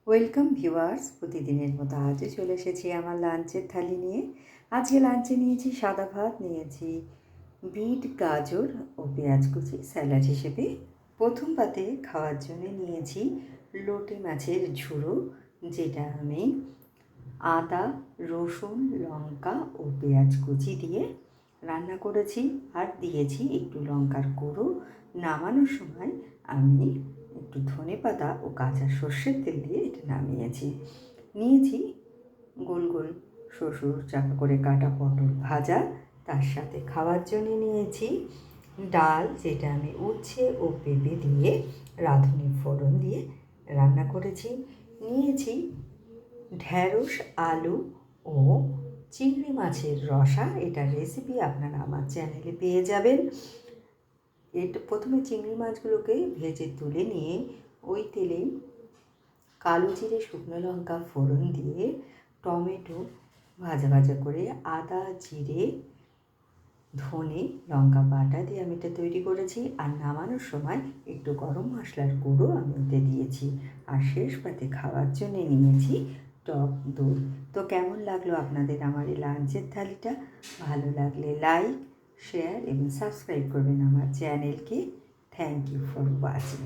Welcome viewers, প্রতিদিনের মতো আজও চলে এসেছি আমার লাঞ্চের থালি নিয়ে। আজকে লাঞ্চে নিয়েছি সাদা ভাত, নিয়েছি বিট, গাজর ও পেঁয়াজ কুচি স্যালাড হিসেবে। প্রথম পাতে খাওয়ার জন্য নিয়েছি লোটে মাছের ঝুড়ো, যেটা আমি আদা, রসুন, লঙ্কা ও পেঁয়াজ কুচি দিয়ে রান্না করেছি, আর দিয়েছি একটু লঙ্কার গুঁড়ো। নামানোর সময় আমি একটু ধনেপাতা ও কাঁচা সর্ষের তেল দিয়ে এটা নামিয়েছি। নিয়েছি গোল গোল শ্বশুর চাকা করে কাটা পটল ভাজা, তার সাথে খাওয়ার জন্য নিয়েছি ডাল, যেটা আমি উচ্ছে ও পেঁপে দিয়ে রাঁধুনি ফোড়ন দিয়ে রান্না করেছি। নিয়েছি ঢ্যাঁড়স, আলু ও চিংড়ি মাছের রসা। এটার রেসিপি আপনারা আমার চ্যানেলে পেয়ে যাবেন। এটা প্রথমে চিংড়ি মাছগুলোকে ভেজে তুলে নিয়ে ওই তেলে কালো জিরে, শুকনো লঙ্কা ফোড়ন দিয়ে টমেটো ভাজা ভাজা করে আদা, জিরে, ধনে, লঙ্কা বাটা দিয়ে আমি এটা তৈরি করেছি। আর নামানোর সময় একটু গরম মশলার গুঁড়ো আমি এতে দিয়েছি। আর শেষ পাতে খাওয়ার জন্য নিয়েছি টক দই। তো কেমন লাগলো আপনাদের আমার এই লাঞ্চের থালিটা? ভালো লাগলে লাইক, শেয়ার এবং সাবস্ক্রাইব করবেন আমার চ্যানেলকে। Thank you for watching.